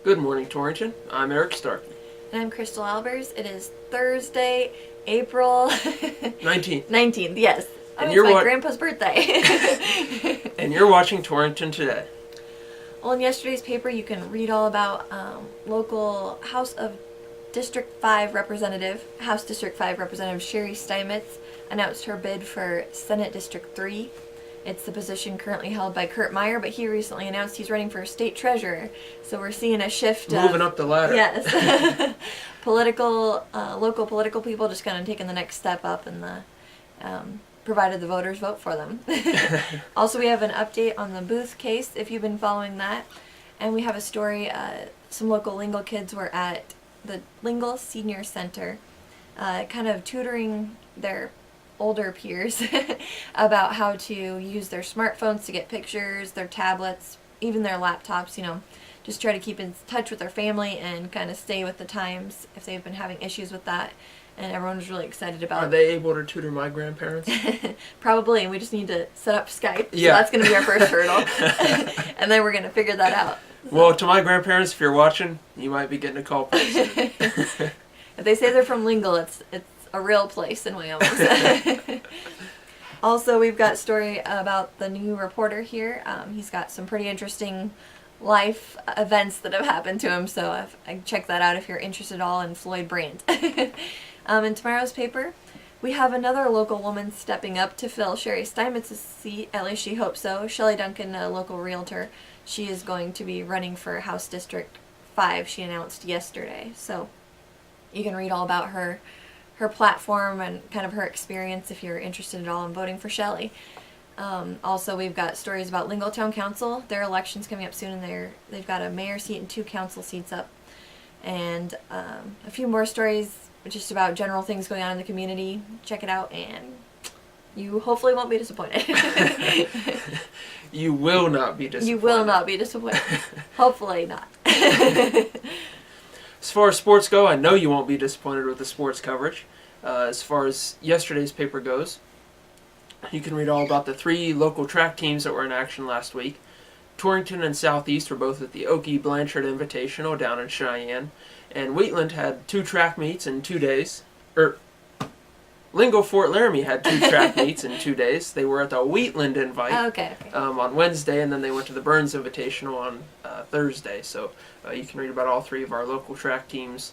Good morning, Torrington. I'm Eric Starkey. And I'm Crystal Albers. It is Thursday, April 19th. 19th, yes. And it's my grandpa's birthday. And you're watching Torrington Today. Well, in yesterday's paper, you can read all about local House District 5 Representative Sherry Steinmetz announced her bid for Senate District 3. It's the position currently held by Kurt Meyer, but he recently announced he's running for state treasurer. So we're seeing a shift. Moving up the ladder. Yes. Local political people just kind of taking the next step up, and provided the voters vote for them. Also, we have an update on the Booth case, if you've been following that. And we have a story, some local Lingle kids were at the Lingle Senior Center, kind of tutoring their older peers about how to use their smartphones to get pictures, their tablets, even their laptops, just try to keep in touch with their family and kind of stay with the times if they've been having issues with that. And everyone was really excited about it. Are they able to tutor my grandparents? Probably, and we just need to set up Skype. Yeah. So that's going to be our first hurdle. And then we're going to figure that out. So. Well, to my grandparents, if you're watching, you might be getting a call pretty soon. If they say they're from Lingle, it's a real place in Wyoming. Also, we've got a story about the new reporter here. He's got some pretty interesting life events that have happened to him, so I check that out if you're interested at all in Floyd Brandt. In tomorrow's paper, we have another local woman stepping up to fill Sherry Steinmetz's seat, at least she hopes so. Shelley Duncan, a local realtor, she is going to be running for House District 5, she announced yesterday. So you can read all about her platform and kind of her experience if you're interested at all in voting for Shelley. Also, we've got stories about Lingle Town Council. Their election's coming up soon, and they've got a mayor seat and 2 council seats up. And a few more stories just about general things going on in the community. Check it out, and you hopefully won't be disappointed. You will not be disappointed. You will not be disappointed. Hopefully not. As far as sports go, I know you won't be disappointed with the sports coverage. As far as yesterday's paper goes, you can read all about the 3 local track teams that were in action last week. Torrington and Southeast were both at the Okie Blanchard Invitational down in Cheyenne. And Wheatland had 2 track meets in 2 days. Lingle Fort Laramie had 2 track meets in 2 days. They were at the Wheatland Invite on Wednesday, and then they went to the Burns Invitational on Thursday. So you can read about all 3 of our local track teams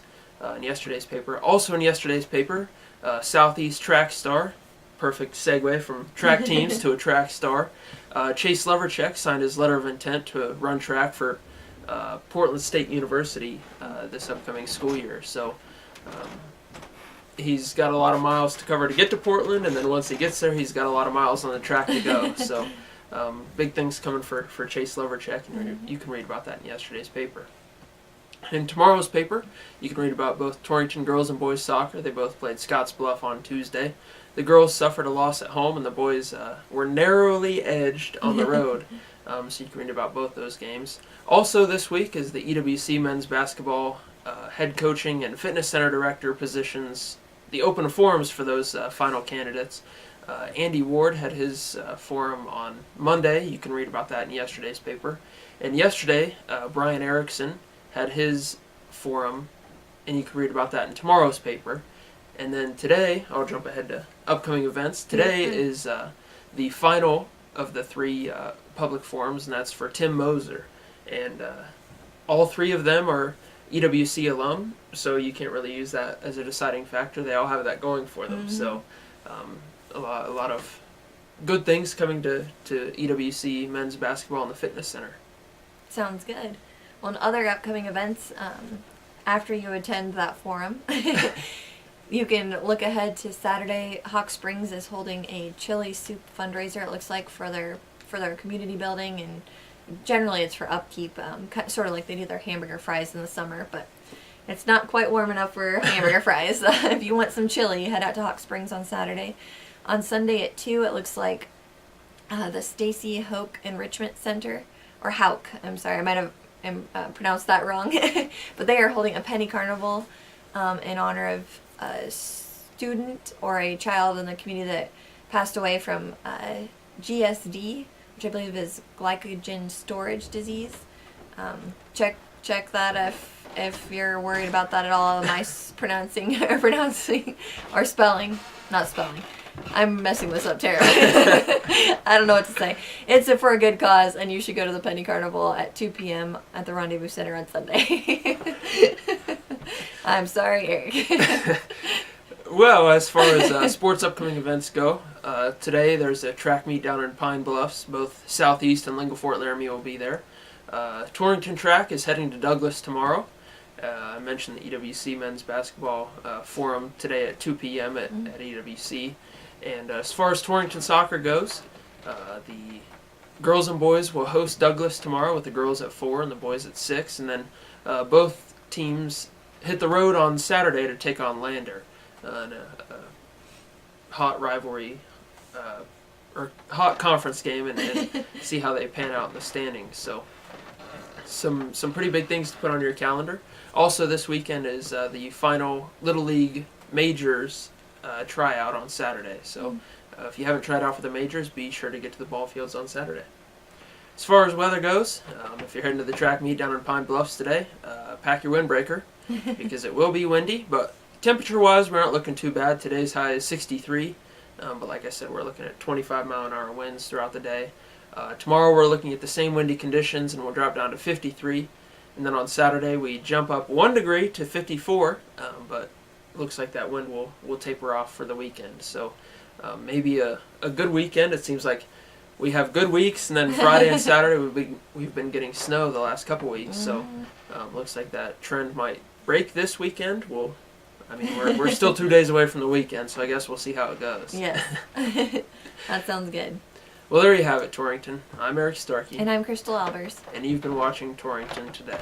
in yesterday's paper. Also in yesterday's paper, Southeast Track Star. Perfect segue from track teams to a track star. Chase Leverchek signed his letter of intent to run track for Portland State University this upcoming school year. So he's got a lot of miles to cover to get to Portland, and then once he gets there, he's got a lot of miles on the track to go. So big things coming for Chase Leverchek, and you can read about that in yesterday's paper. In tomorrow's paper, you can read about both Torrington girls and boys soccer. They both played Scottsbluff on Tuesday. The girls suffered a loss at home, and the boys were narrowly edged on the road. So you can read about both those games. Also this week is the EWC men's basketball head coaching and fitness center director positions, the open forums for those final candidates. Andy Ward had his forum on Monday. You can read about that in yesterday's paper. And yesterday, Brian Erickson had his forum, and you can read about that in tomorrow's paper. And then today, I'll jump ahead to upcoming events. Today is the final of the 3 public forums, and that's for Tim Moser. And all 3 of them are EWC alum, so you can't really use that as a deciding factor. They all have that going for them. So a lot of good things coming to EWC men's basketball and the fitness center. Sounds good. Well, in other upcoming events, after you attend that forum, you can look ahead to Saturday. Hawk Springs is holding a chili soup fundraiser, it looks like, for their community building, and generally it's for upkeep, sort of like they do their hamburger fries in the summer, but it's not quite warm enough for hamburger fries. If you want some chili, head out to Hawk Springs on Saturday. On Sunday at 2, it looks like the Stacy Hoke Enrichment Center, or Hauk, I'm sorry, I might have pronounced that wrong, but they are holding a penny carnival in honor of a student or a child in the community that passed away from GSD, which I believe is glycogen storage disease. Check check that if you're worried about that at all. Am I pronouncing or spelling? Not spelling. I'm messing this up terribly. I don't know what to say. It's for a good cause, and you should go to the Penny Carnival at 2 p.m. at the Rendezvous Center on Sunday. I'm sorry, Eric. Well, as far as sports upcoming events go, today there's a track meet down in Pine Bluffs. Both Southeast and Lingle Fort Laramie will be there. Torrington Track is heading to Douglas tomorrow. I mentioned the EWC men's basketball forum today at 2 p.m. at EWC. And as far as Torrington soccer goes, the girls and boys will host Douglas tomorrow with the girls at 4 and the boys at 6. And then both teams hit the road on Saturday to take on Lander in a hot rivalry or hot conference game and see how they pan out in the standings. So some pretty big things to put on your calendar. Also this weekend is the final Little League Majors tryout on Saturday. So if you haven't tried out for the Majors, be sure to get to the ball fields on Saturday. As far as weather goes, if you're heading to the track meet down in Pine Bluffs today, pack your windbreaker because it will be windy, but temperature-wise, we aren't looking too bad. Today's high is 63, but like I said, we're looking at 25-mile-an-hour winds throughout the day. Tomorrow we're looking at the same windy conditions, and we'll drop down to 53. And then on Saturday we jump up 1 degree to 54, but it looks like that wind will taper off for the weekend. So maybe a good weekend. It seems like we have good weeks, and then Friday and Saturday we've been getting snow the last couple weeks. So looks like that trend might break this weekend. We're still 2 days away from the weekend, so I guess we'll see how it goes. Yes. That sounds good. Well, there you have it, Torrington. I'm Eric Starkey. And I'm Crystal Albers. And you've been watching Torrington Today.